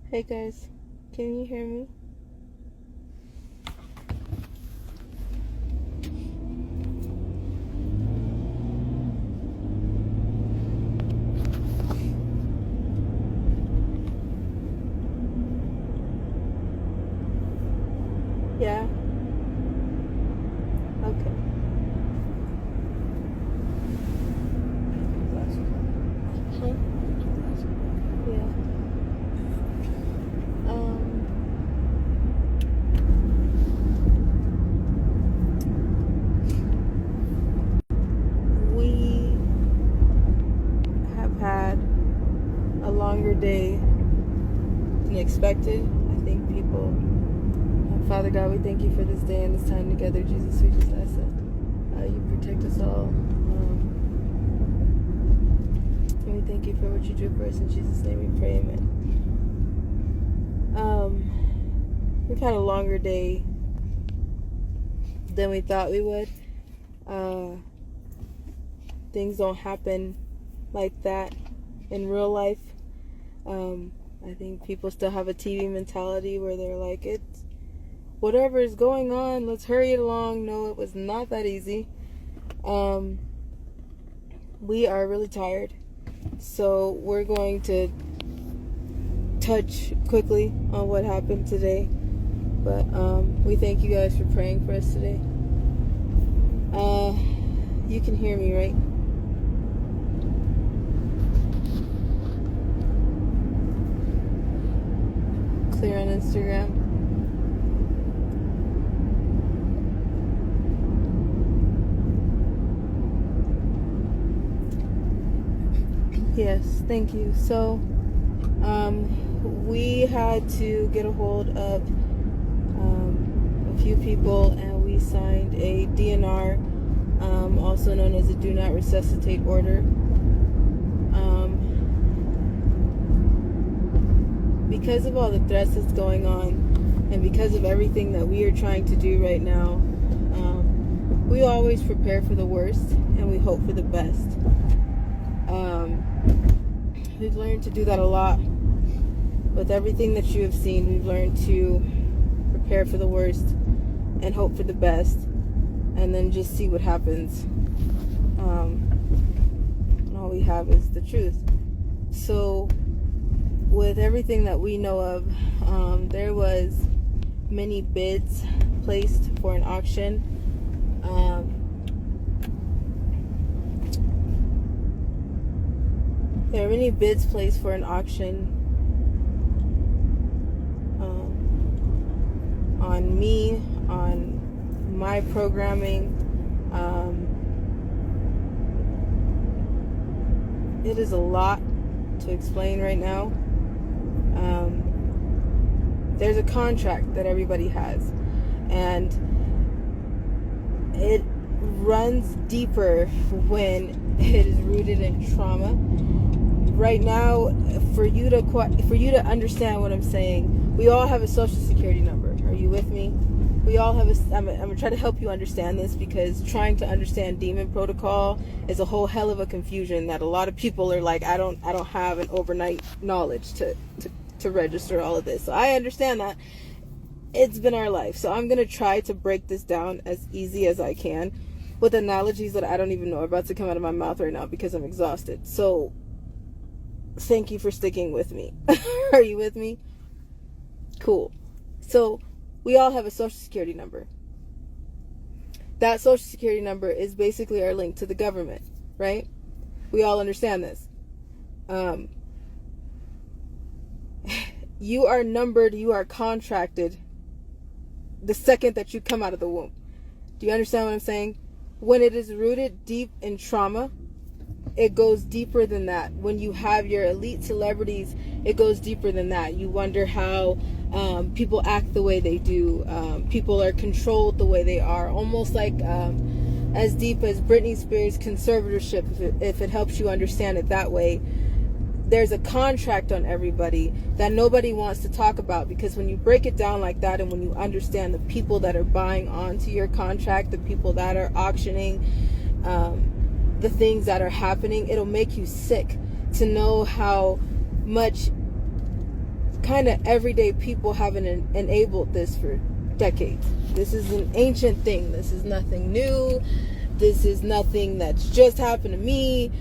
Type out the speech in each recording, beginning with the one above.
Hey guys, can you hear me? Yeah? Okay. Huh? Yeah. We have had a longer day than expected. I think people, Father God, we thank you for this day and this time together. Jesus, we just ask that you protect us all. And we thank you for what you do for us. In Jesus' name we pray, amen. We've had a longer day than we thought we would. Things don't happen like that in real life. I think people still have a TV mentality where they're like, it's whatever is going on, let's hurry it along. No, it was not that easy. We are really tired, so we're going to touch quickly on what happened today. But we thank you guys for praying for us today. You can hear me, right? Clear on Instagram. Yes, thank you. So, we had to get a hold of a few people, and we signed a DNR, also known as a Do Not Resuscitate order. Because of all the threats that's going on, and because of everything that we are trying to do right now, we always prepare for the worst and we hope for the best. We've learned to do that a lot. With everything that you have seen, we've learned to prepare for the worst and hope for the best, and then just see what happens. And all we have is the truth. So, with everything that we know of, there was many bids placed for an auction. There are many bids placed for an auction on me, on my programming. It is a lot to explain right now. There's a contract that everybody has, and it runs deeper when it is rooted in trauma. Right now, for you to understand what I'm saying, we all have a social security number. Are you with me? We all have I'm gonna try to help you understand this, because trying to understand demon protocol is a whole hell of a confusion that a lot of people are like, I don't have an overnight knowledge to register all of this. So I understand that. It's been our life. So I'm gonna try to break this down as easy as I can with analogies that I don't even know are about to come out of my mouth right now because I'm exhausted. So thank you for sticking with me. Are you with me? Cool. So we all have a social security number. That social security number is basically our link to the government, right? We all understand this. You are numbered, you are contracted the second that you come out of the womb. Do you understand what I'm saying? When it is rooted deep in trauma, it goes deeper than that. When you have your elite celebrities, it goes deeper than that. You wonder how people act the way they do. People are controlled the way they are. Almost like as deep as Britney Spears' conservatorship, if it helps you understand it that way. There's a contract on everybody that nobody wants to talk about, because when you break it down like that, and when you understand the people that are buying onto your contract, the people that are auctioning, the things that are happening, it'll make you sick to know how much kind of everyday people haven't enabled this for decades. This is an ancient thing. This is nothing new. This is nothing that's just happened to me.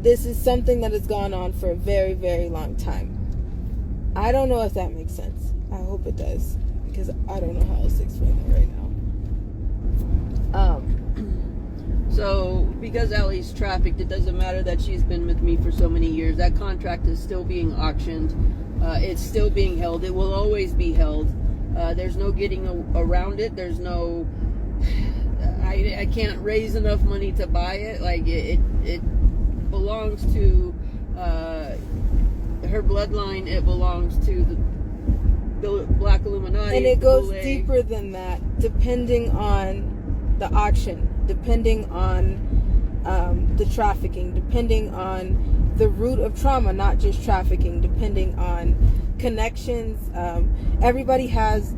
This is something that has gone on for a very, very long time. I don't know if that makes sense. I hope it does, because I don't know how else to explain it right now. So, because Allie's trafficked, it doesn't matter that she's been with me for so many years. That contract is still being auctioned. It's still being held. It will always be held. There's no getting around it. There's no... I can't raise enough money to buy it. Like, it belongs to her bloodline. It belongs to the Black Illuminati. And it goes deeper than that, depending on the auction, depending on the trafficking, depending on the root of trauma, not just trafficking, depending on connections. Everybody has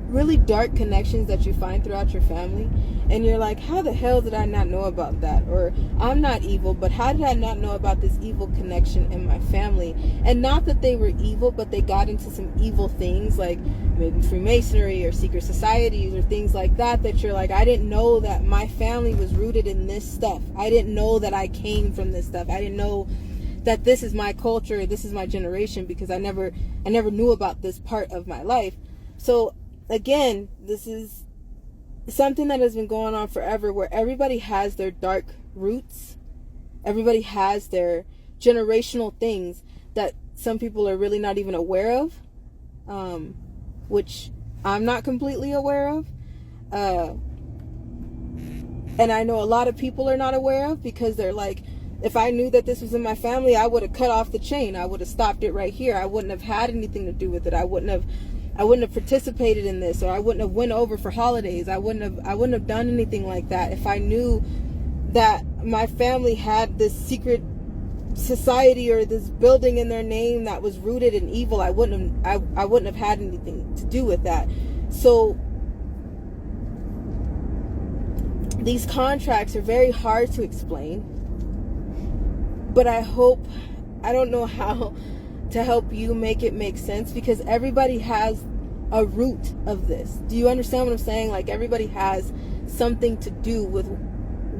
really dark connections that you find throughout your family, and you're like, how the hell did I not know about that? Or, I'm not evil, but how did I not know about this evil connection in my family? And not that they were evil, but they got into some evil things, like maybe Freemasonry or secret societies or things like that, that you're like, I didn't know that my family was rooted in this stuff. I didn't know that I came from this stuff. I didn't know that this is my culture, this is my generation, because I never knew about this part of my life. So again, this is something that has been going on forever, where everybody has their dark roots. Everybody has their generational things that some people are really not even aware of, which I'm not completely aware of. And I know a lot of people are not aware of, because they're like, if I knew that this was in my family, I would have cut off the chain. I would have stopped it right here. I wouldn't have had anything to do with it. I wouldn't have participated in this, or I wouldn't have went over for holidays. I wouldn't have done anything like that if I knew that my family had this secret society or this building in their name that was rooted in evil. I wouldn't have had anything to do with that. So these contracts are very hard to explain, but I don't know how to help you make it make sense, because everybody has a root of this. Do you understand what I'm saying? Like, everybody has something to do with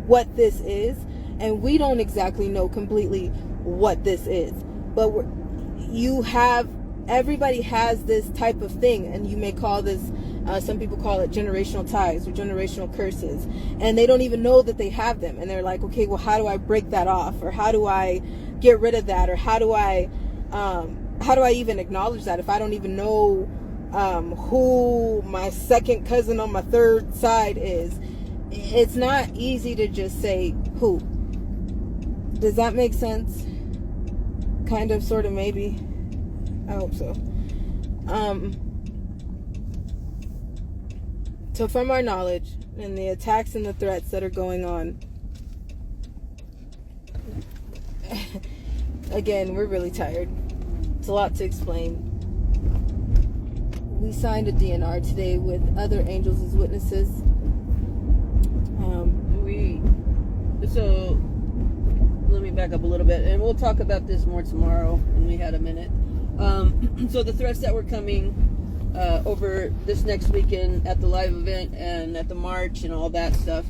what this is, and we don't exactly know completely what this is, but everybody has this type of thing, and you may call this, some people call it generational ties or generational curses, and they don't even know that they have them, and they're like, okay, well, how do I break that off, or how do I get rid of that, or how do I even acknowledge that if I don't even know who my second cousin on my third side is? It's not easy to just say who. Does that make sense? Kind of, sort of, maybe. I hope so. So from our knowledge and the attacks and the threats that are going on, again, we're really tired. It's a lot to explain. We signed a DNR today with other angels as witnesses. So let me back up a little bit, and we'll talk about this more tomorrow when we had a minute. So the threats that were coming over this next weekend at the live event and at the march and all that stuff.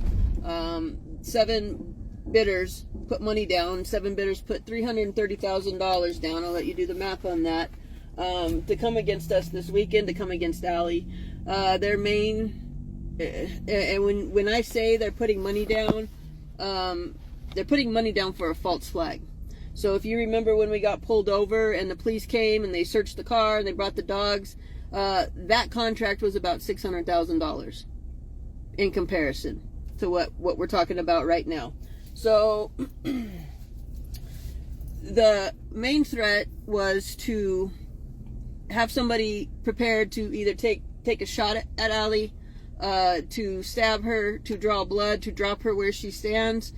7 bidders put money down. 7 bidders put $330,000 down. I'll let you do the math on that. To come against us this weekend, to come against Allie. Their main, and when I say they're putting money down, they're putting money down for a false flag. So if you remember when we got pulled over and the police came and they searched the car and they brought the dogs, that contract was about $600,000 in comparison to what we're talking about right now. So the main threat was to have somebody prepared to either take a shot at Allie, to stab her, to draw blood, to drop her where she stands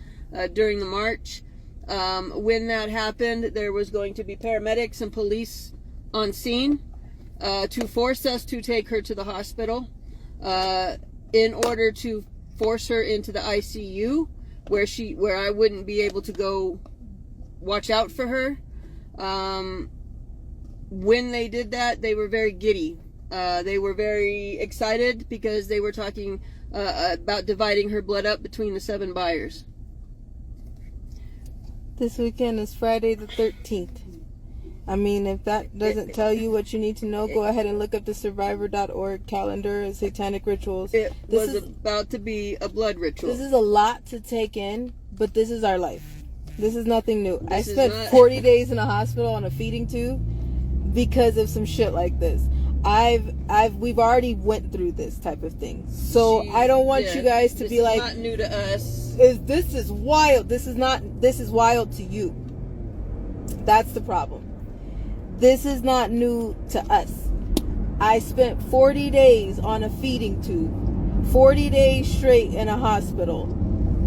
during the march. When that happened, there was going to be paramedics and police on scene to force us to take her to the hospital in order to force her into the ICU where I wouldn't be able to go watch out for her. when they did that, they were very giddy. They were very excited because they were talking about dividing her blood up between the 7 buyers. This weekend is Friday the 13th. I mean, if that doesn't tell you what you need to know, go ahead and look up the survivor.org calendar of satanic rituals. It was about to be a blood ritual. This is a lot to take in, but this is our life. This is nothing new. I spent 40 days in a hospital on a feeding tube because of some shit like this. We've already went through this type of thing. So I don't want you guys to be like, this is not new to us. This is wild. This is wild to you. That's the problem. This is not new to us. I spent 40 days on a feeding tube, 40 days straight in a hospital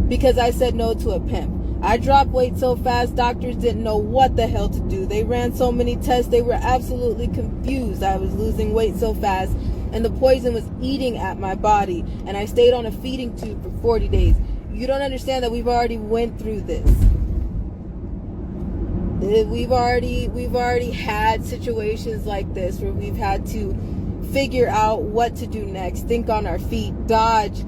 because I said no to a pimp. I dropped weight so fast, doctors didn't know what the hell to do. They ran so many tests, they were absolutely confused. I was losing weight so fast, and the poison was eating at my body, and I stayed on a feeding tube for 40 days. You don't understand that we've already went through this. We've already had situations like this where we've had to figure out what to do next, think on our feet, dodge,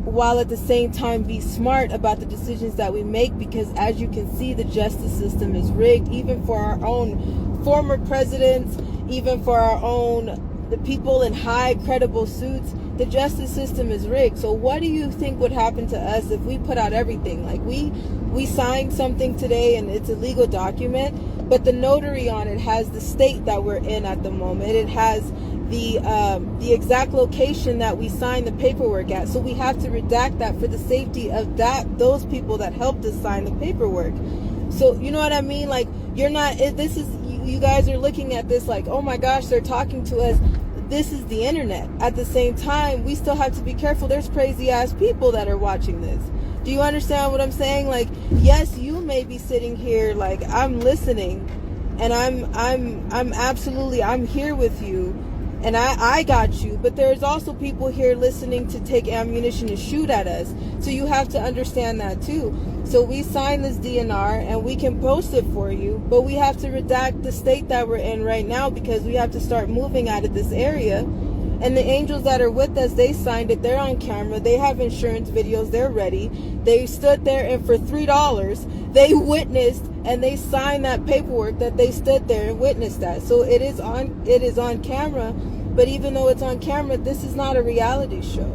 while at the same time be smart about the decisions that we make, because as you can see, the justice system is rigged, even for our own former presidents, even for our own the people in high credible suits. The justice system is rigged. So what do you think would happen to us if we put out everything? Like we signed something today and it's a legal document, but the notary on it has the state that we're in at the moment. It has the exact location that we signed the paperwork at. So we have to redact that for the safety of those people that helped us sign the paperwork. So you know what I mean? Like you guys are looking at this like, oh my gosh, they're talking to us. This is the internet. At the same time, we still have to be careful. There's crazy ass people that are watching this. Do you understand what I'm saying? Like, yes, you may be sitting here like, I'm listening and I'm absolutely, I'm here with you and I got you, but there's also people here listening to take ammunition and shoot at us. So you have to understand that too. So we signed this DNR and we can post it for you, but we have to redact the state that we're in right now because we have to start moving out of this area. And the angels that are with us, they signed it. They're on camera. They have insurance videos. They're ready. They stood there and for $3, they witnessed and they signed that paperwork that they stood there and witnessed that. So it is on camera. But even though it's on camera, this is not a reality show.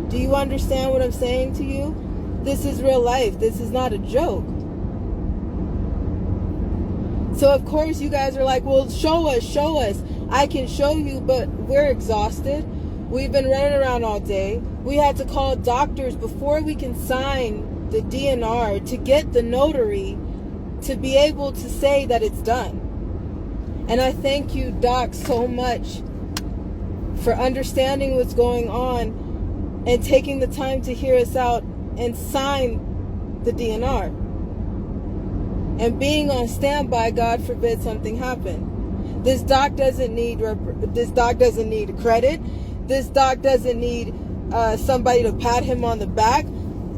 Do you understand what I'm saying to you? This is real life. This is not a joke. So of course you guys are like, well, show us. I can show you, but we're exhausted. We've been running around all day. We had to call doctors before we can sign the DNR to get the notary to be able to say that it's done. And I thank you, Doc, so much for understanding what's going on and taking the time to hear us out and sign the DNR. And being on standby, God forbid something happen. This doc doesn't need credit. This doc doesn't need somebody to pat him on the back.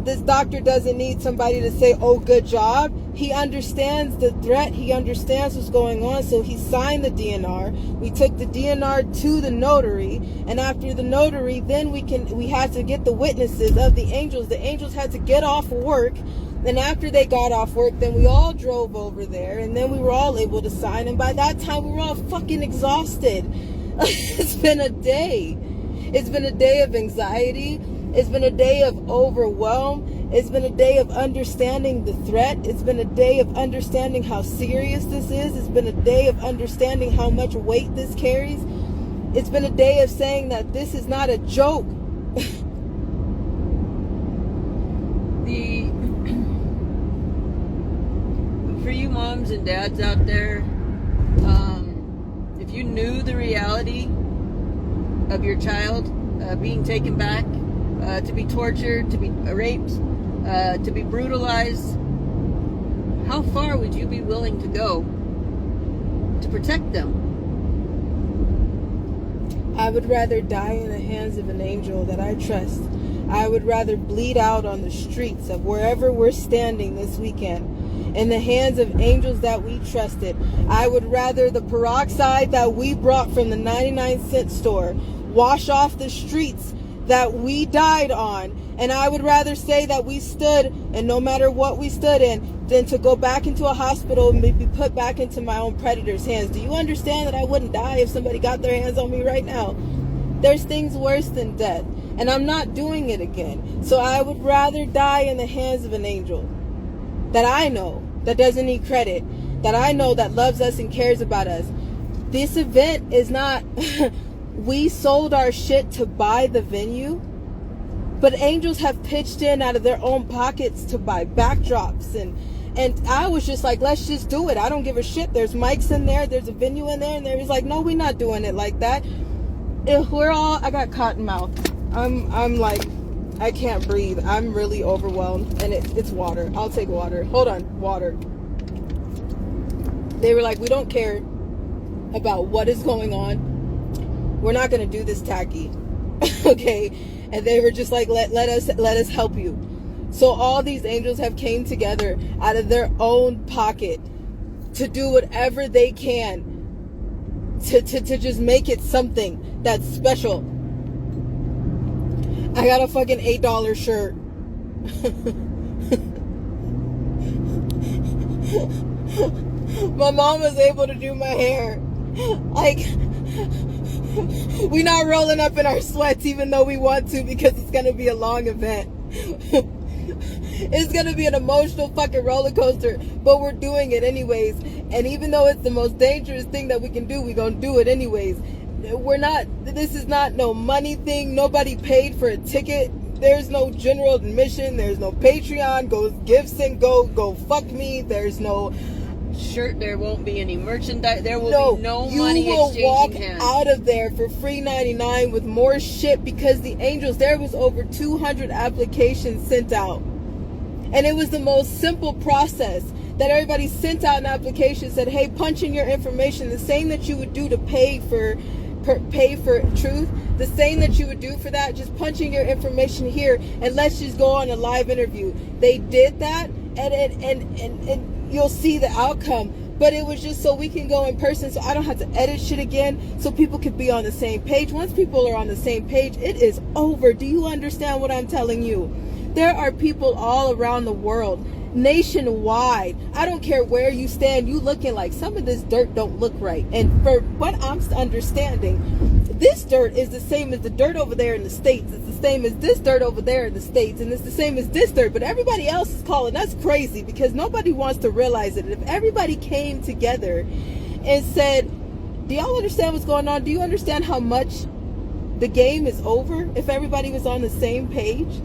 This doctor doesn't need somebody to say, oh, good job. He understands the threat. He understands what's going on. So he signed the DNR. We took the DNR to the notary. And after the notary, then we had to get the witnesses of the angels. The angels had to get off work. And after they got off work, then we all drove over there. And then we were all able to sign. And by that time, we were all fucking exhausted. It's been a day. It's been a day of anxiety. It's been a day of overwhelm. It's been a day of understanding the threat. It's been a day of understanding how serious this is. It's been a day of understanding how much weight this carries. It's been a day of saying that this is not a joke. For you moms and dads out there, if you knew the reality of your child being taken back, to be tortured, to be raped, to be brutalized, how far would you be willing to go to protect them? I would rather die in the hands of an angel that I trust. I would rather bleed out on the streets of wherever we're standing this weekend in the hands of angels that we trusted. I would rather the peroxide that we brought from the 99-cent store wash off the streets that we died on, and I would rather say that we stood, and no matter what we stood in, than to go back into a hospital and be put back into my own predator's hands. Do you understand that I wouldn't die if somebody got their hands on me right now? There's things worse than death, and I'm not doing it again. So I would rather die in the hands of an angel that I know, that doesn't need credit, that I know that loves us and cares about us. This event is not... We sold our shit to buy the venue, but angels have pitched in out of their own pockets to buy backdrops, and I was just like, let's just do it. I don't give a shit. There's mics in there, there's a venue in there, and they're just like, no, we're not doing it like that. If we're all, I got cotton mouth. I'm like, I can't breathe. I'm really overwhelmed, and it's water. I'll take water. Hold on, water. They were like, we don't care about what is going on. We're not going to do this tacky. Okay? And they were just like, let us help you. So all these angels have came together out of their own pocket to do whatever they can to just make it something that's special. I got a fucking $8 shirt. My mom was able to do my hair. Like, we're not rolling up in our sweats even though we want to, because it's going to be a long event. It's going to be an emotional fucking roller coaster, but we're doing it anyways. And even though it's the most dangerous thing that we can do, we're going to do it anyways. This is not no money thing. Nobody paid for a ticket. There's no general admission. There's no Patreon. Go gifts and go fuck me. There's no shirt. There won't be any merchandise. There will be no money exchanging hands. You will walk out of there for free 99 with more shit, because the angels, there was over 200 applications sent out. And it was the most simple process that everybody sent out an application, said, hey, punch in your information, the same that you would do to pay for truth, the same that you would do for that, just punching your information here and let's just go on a live interview. They did that, and you'll see the outcome. But it was just so we can go in person, so I don't have to edit shit again, so people could be on the same page. Once people are on the same page, it is over. Do you understand what I'm telling you? There are people all around the world, nationwide. I don't care where you stand, you looking like some of this dirt don't look right. And for what I'm understanding, this dirt is the same as the dirt over there in the States. It's the same as this dirt over there in the States. And it's the same as this dirt. But everybody else is calling us crazy because nobody wants to realize it. And if everybody came together and said, do y'all understand what's going on? Do you understand how much the game is over if everybody was on the same page?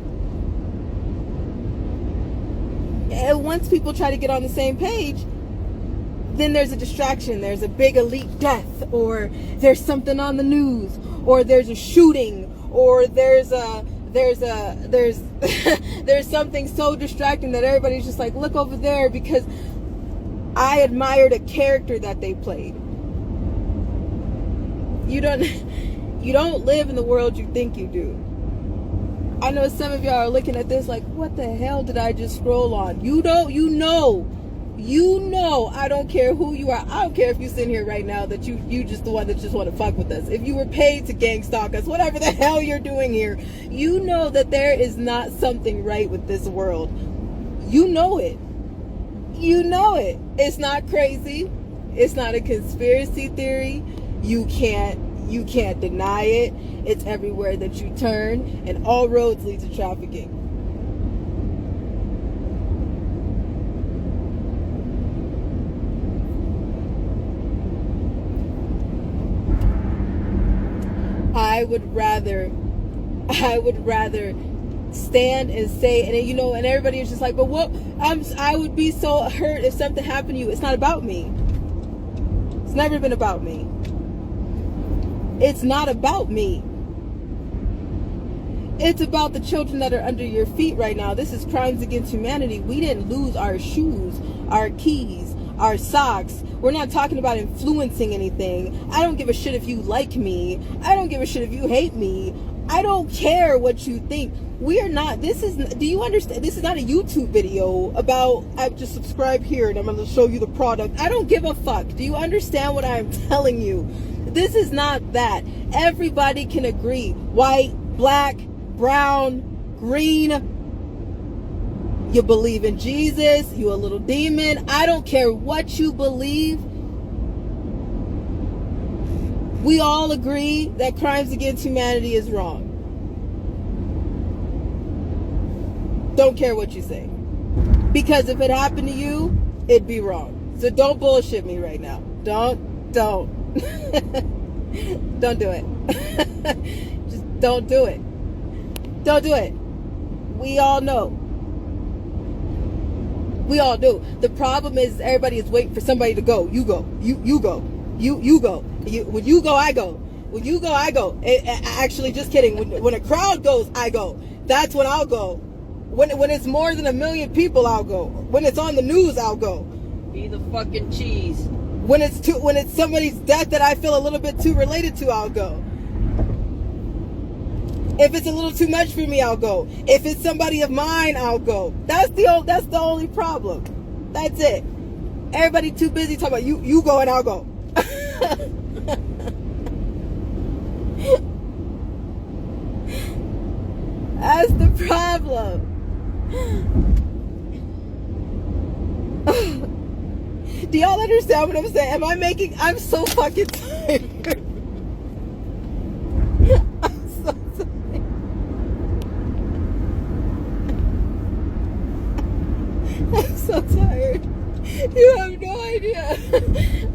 And once people try to get on the same page, then there's a distraction. There's a big elite death, or there's something on the news, or there's a shooting, or there's something so distracting that everybody's just like, look over there, because I admired a character that they played. You don't live in the world you think you do. I know some of y'all are looking at this like, what the hell did I just scroll on? You know, I don't care who you are. I don't care if you sitting here right now that you just the one that just want to fuck with us. If you were paid to gang stalk us, whatever the hell you're doing here, you know that there is not something right with this world. You know it. You know it. It's not crazy. It's not a conspiracy theory. You can't deny it. It's everywhere that you turn, and all roads lead to trafficking. I would rather stand and say, and everybody is just like, but what? I would be so hurt if something happened to you. It's not about me. It's never been about me. It's not about me. It's about the children that are under your feet right now. This is crimes against humanity. We didn't lose our shoes, our keys, our socks. We're not talking about influencing anything. I don't give a shit if you like me. I don't give a shit if you hate me. I don't care what you think. We are not, do you understand? This is not a YouTube video about, I just subscribe here and I'm going to show you the product. I don't give a fuck. Do you understand what I'm telling you? This is not that. Everybody can agree. White, black, brown, green. You believe in Jesus, you a little demon. I don't care what you believe. We all agree that crimes against humanity is wrong. Don't care what you say. Because if it happened to you, it'd be wrong. So don't bullshit me right now. Don't. Don't do it. Just don't do it. Don't do it. We all know. We all do. The problem is everybody is waiting for somebody to go. You go. You go. You go. When you go, I go. When you go, I go. Actually, just kidding. When a crowd goes, I go. That's when I'll go. When it's more than 1 million people, I'll go. When it's on the news, I'll go. Be the fucking cheese. When it's somebody's death that I feel a little bit too related to, I'll go. If it's a little too much for me, I'll go. If it's somebody of mine, I'll go. That's the only problem. That's it. Everybody too busy talking about you go and I'll go. That's the problem. Do y'all understand what I'm saying? I'm so fucking tired. I'm so tired. I'm so tired. You have no idea.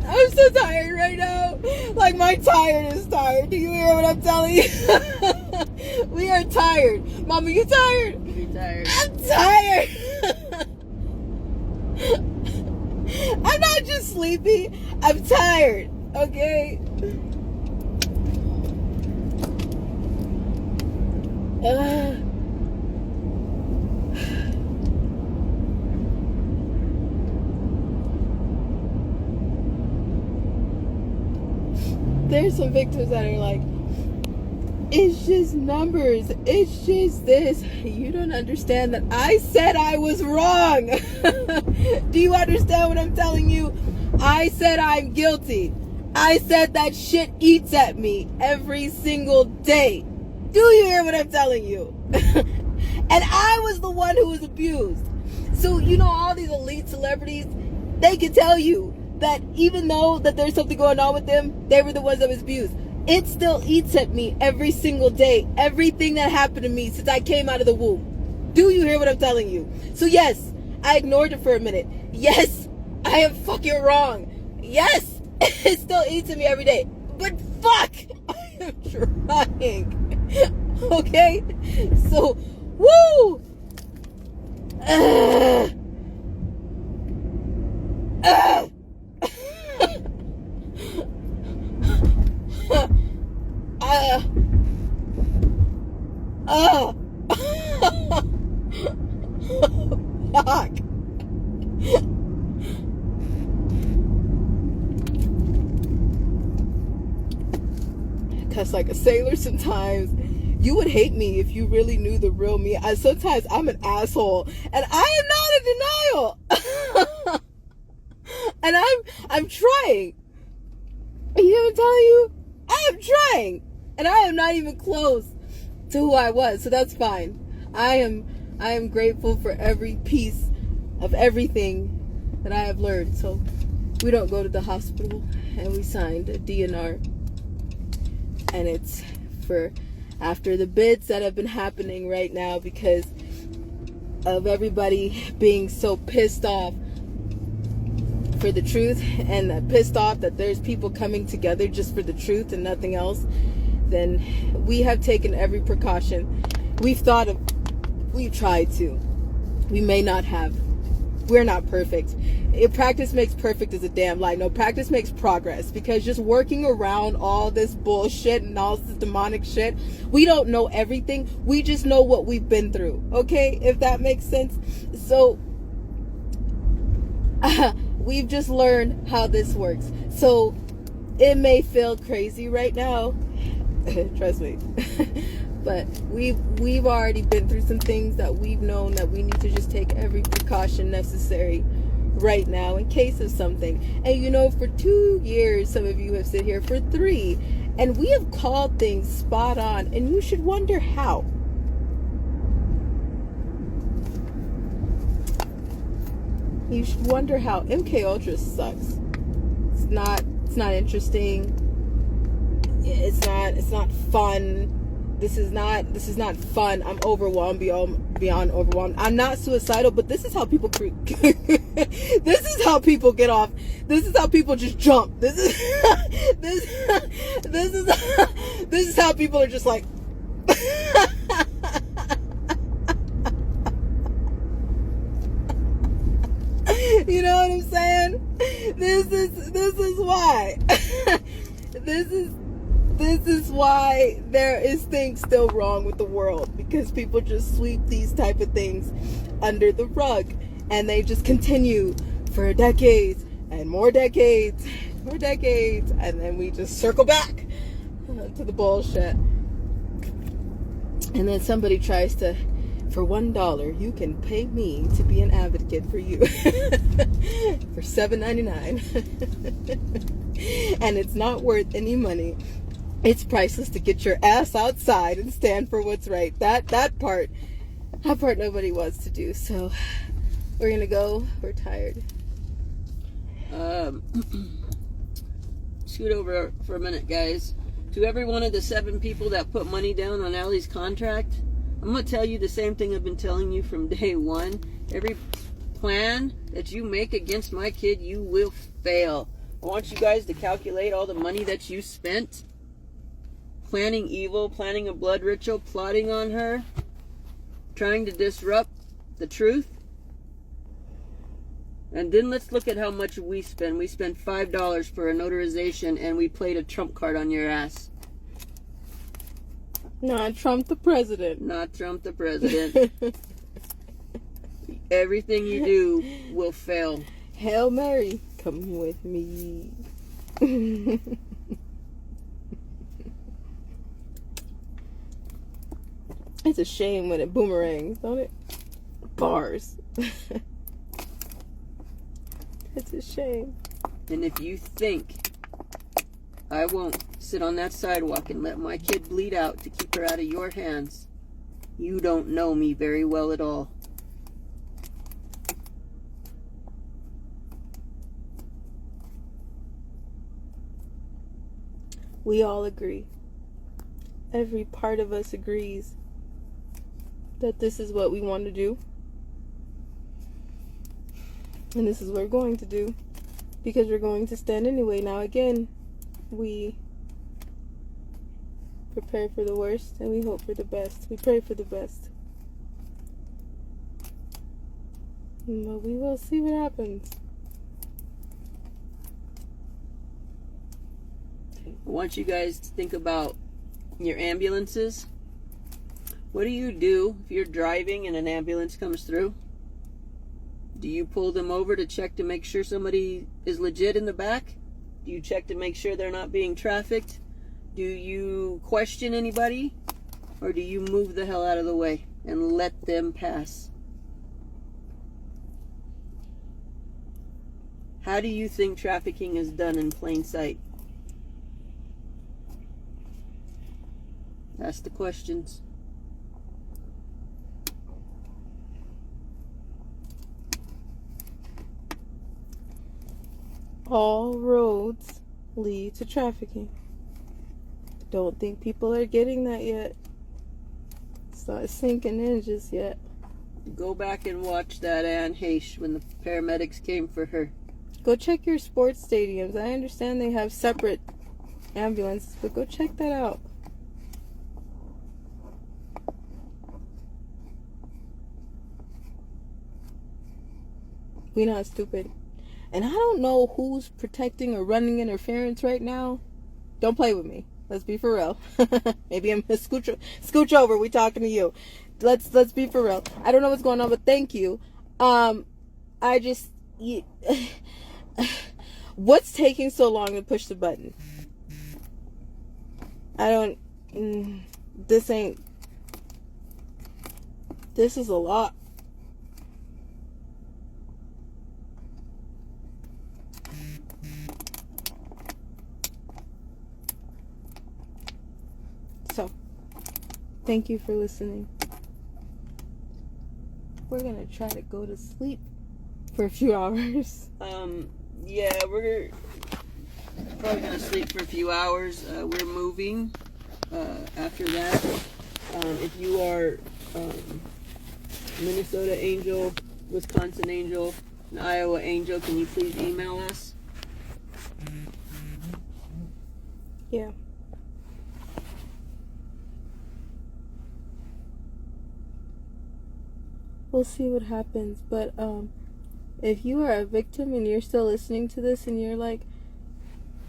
I'm so tired right now. Like my tired is tired. Do you hear what I'm telling you? We are tired. Mama, you tired? You're tired. I'm tired. I'm not just sleepy. I'm tired. Okay? There's some victims that are like, it's just numbers. It's just this. You don't understand that I said I was wrong. Do you understand what I'm telling you? I said I'm guilty. I said that shit eats at me every single day. Do you hear what I'm telling you? And I was the one who was abused. So, you know, all these elite celebrities, they can tell you that even though that there's something going on with them, they were the ones that was abused. It still eats at me every single day. Everything that happened to me since I came out of the womb. Do you hear what I'm telling you? So yes, I ignored it for a minute. Yes, I am fucking wrong. Yes, it still eats at me every day. But fuck, I am trying. Okay? So, woo! Fuck. Cuss like a sailor sometimes. You would hate me if you really knew the real me. Sometimes I'm an asshole, and I am not in denial. And I'm trying. You know what I'm telling you? I am trying, and I am not even close to who I was. So that's fine. I am grateful for every piece of everything that I have learned. So we don't go to the hospital, and we signed a DNR, and it's for after the bits that have been happening right now because of everybody being so pissed off for the truth, and pissed off that there's people coming together just for the truth and nothing else. Then we have taken every precaution. We've tried to. We may not have. We're not perfect. Practice makes perfect is a damn lie. No, practice makes progress, because just working around all this bullshit and all this demonic shit, we don't know everything. We just know what we've been through. Okay? If that makes sense. So we've just learned how this works. So it may feel crazy right now. Trust me. But we've already been through some things that we've known that we need to just take every precaution necessary right now in case of something. And you know, for 2 years, some of you have sit here for 3, and we have called things spot on, and you should wonder how. You should wonder how. MK Ultra sucks. It's not interesting. It's not fun. This is not fun. I'm overwhelmed beyond overwhelmed. I'm not suicidal, but this is how people this is how people get off. This is how people just jump. This is how people are just like you know what I'm saying? This is why. This is why there is things still wrong with the world, because people just sweep these type of things under the rug, and they just continue for decades and more decades, and then we just circle back to the bullshit. And then somebody tries to, for $1, you can pay me to be an advocate for you for $7.99, and it's not worth any money. It's priceless to get your ass outside and stand for what's right. That part nobody wants to do. So we're gonna go. We're tired. Scoot over for a minute, guys. To every one of the 7 people that put money down on Allie's contract, I'm gonna tell you the same thing I've been telling you from day one. Every plan that you make against my kid, you will fail. I want you guys to calculate all the money that you spent planning evil, planning a blood ritual, plotting on her, trying to disrupt the truth. And then let's look at how much we spend. We spent $5 for a notarization, and we played a trump card on your ass. Not Trump the president. Not Trump the president. Everything you do will fail. Hail Mary, come with me. It's a shame when it boomerangs, don't it? Bars. It's a shame. And if you think I won't sit on that sidewalk and let my kid bleed out to keep her out of your hands, you don't know me very well at all. We all agree. Every part of us agrees that this is what we want to do. And this is what we're going to do. Because we're going to stand anyway. Now again, we prepare for the worst and we hope for the best. We pray for the best. But we will see what happens. I want you guys to think about your ambulances. What do you do if you're driving and an ambulance comes through? Do you pull them over to check to make sure somebody is legit in the back? Do you check to make sure they're not being trafficked? Do you question anybody? Or do you move the hell out of the way and let them pass? How do you think trafficking is done in plain sight? Ask the questions. All roads lead to trafficking. Don't think people are getting that yet. It's not sinking in just yet. Go back and watch that Anne Heche when the paramedics came for her. Go check your sports stadiums. I understand they have separate ambulances, but go check that out. We not stupid. And I don't know who's protecting or running interference right now. Don't play with me. Let's be for real. Maybe I'm gonna scooch over. We talking to you. Let's be for real. I don't know what's going on, but thank you. What's taking so long to push the button? This ain't This is a lot. So, thank you for listening. We're gonna try to go to sleep for a few hours. Yeah, we're probably gonna sleep for a few hours. We're moving after that. If you are Minnesota Angel, Wisconsin Angel, and Iowa Angel, can you please email us? Yeah. We'll see what happens, but if you are a victim and you're still listening to this and you're like,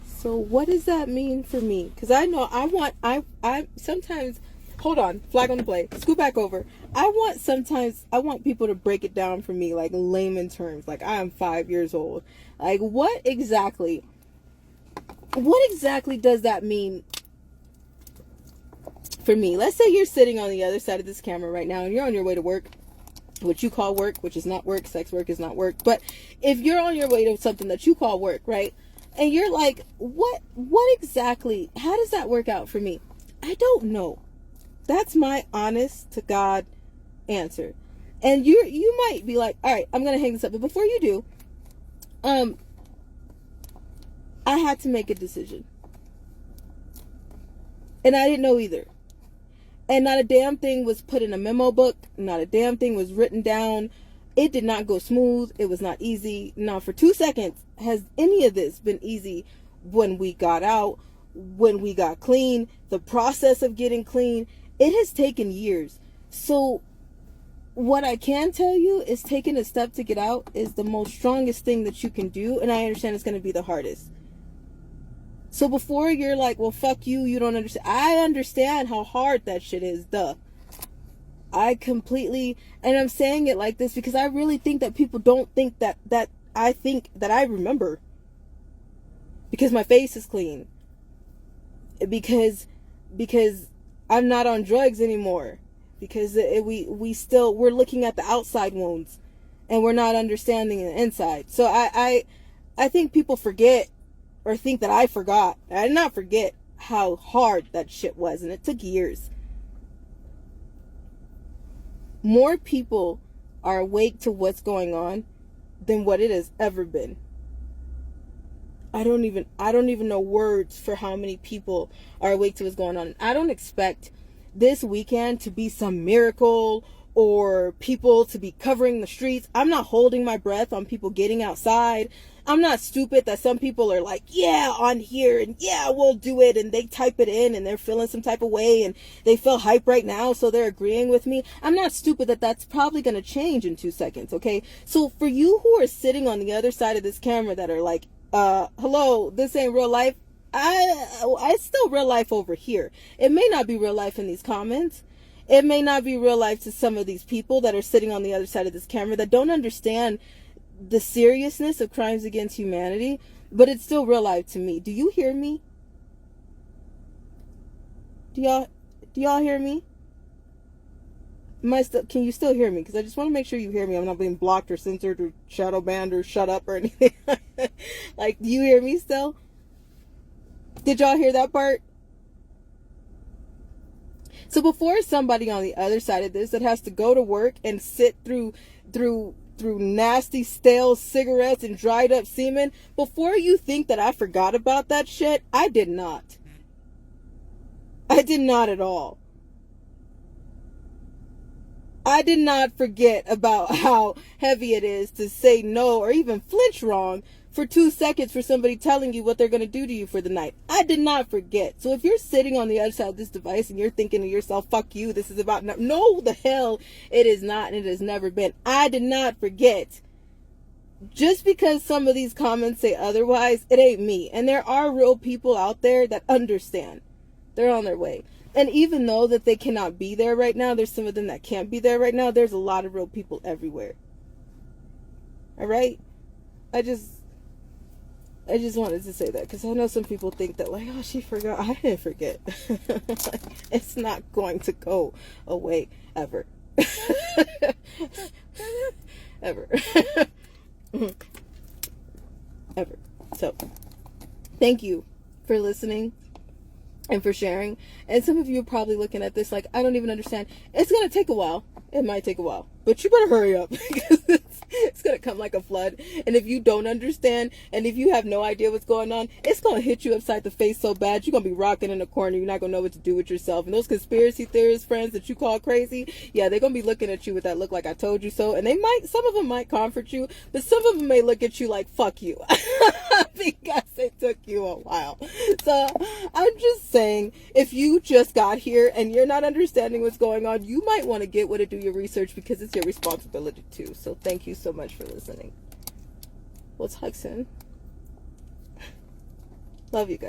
so what does that mean for me? Because I know I sometimes, hold on, flag on the play, scoot back over. I want people to break it down for me, like layman terms, like I am 5 years old. Like what exactly does that mean for me? Let's say you're sitting on the other side of this camera right now and you're on your way to work, what you call work, which is not work. Sex work is not work. But if you're on your way to something that you call work, right? And you're like, what exactly, how does that work out for me? I don't know. That's my honest to God answer. And you might be like, all right, I'm going to hang this up. But before you do, I had to make a decision. And I didn't know either. And not a damn thing was put in a memo book. Not a damn thing was written down. It did not go smooth. It was not easy. Now, for 2 seconds, has any of this been easy when we got out, when we got clean, the process of getting clean? It has taken years. So what I can tell you is taking a step to get out is the most strongest thing that you can do. And I understand it's going to be the hardest. So before you're like, well, fuck you, you don't understand. I understand how hard that shit is, duh. I completely, and I'm saying it like this because I really think that people don't think that I think that I remember. Because my face is clean. Because I'm not on drugs anymore. Because we're looking at the outside wounds and we're not understanding the inside. So I think people forget or think that I forgot. I did not forget how hard that shit was, and it took years. More people are awake to what's going on than what it has ever been. I don't even know words for how many people are awake to what's going on. I don't expect this weekend to be some miracle or people to be covering the streets. I'm not holding my breath on people getting outside. I'm not stupid that some people are like, yeah, on here, and yeah, we'll do it, and they type it in, and they're feeling some type of way, and they feel hype right now, so they're agreeing with me. I'm not stupid that that's probably going to change in 2 seconds, okay? So for you who are sitting on the other side of this camera that are like, hello, this ain't real life, it's still real life over here. It may not be real life in these comments. It may not be real life to some of these people that are sitting on the other side of this camera that don't understand the seriousness of crimes against humanity, but it's still real life to me. Do you hear me? Do y'all hear me? Can you still hear me? Because I just want to make sure you hear me. I'm not being blocked or censored or shadow banned or shut up or anything. Like, do you hear me still? Did y'all hear that part? So before somebody on the other side of this that has to go to work and sit through nasty stale cigarettes and dried up semen, before you think that I forgot about that shit, I did not. I did not at all. I did not forget about how heavy it is to say no or even flinch wrong for 2 seconds for somebody telling you what they're going to do to you for the night. I did not forget. So if you're sitting on the other side of this device and you're thinking to yourself, fuck you, this is about no, the hell it is not, and it has never been. I did not forget. Just because some of these comments say otherwise, it ain't me. And there are real people out there that understand. They're on their way. And even though that they cannot be there right now, there's some of them that can't be there right now, there's a lot of real people everywhere. All right? I just wanted to say that because I know some people think that like, oh, she forgot. I didn't forget. It's not going to go away ever. Ever. Ever. So, thank you for listening and for sharing. And some of you are probably looking at this like, I don't even understand. It's going to take a while. It might take a while. But you better hurry up because it's going to come like a flood. And if you don't understand and if you have no idea what's going on, it's going to hit you upside the face so bad, you're going to be rocking in a corner. You're not going to know what to do with yourself. And those conspiracy theorist friends that you call crazy, yeah, they're going to be looking at you with that look like I told you so. And they might, some of them might comfort you, but some of them may look at you like, fuck you. Because it took you a while. So I'm just saying, if you just got here and you're not understanding what's going on, you might want to get with it, do your research, because it's your responsibility too. So thank you so much for listening. We'll talk soon. Love you guys.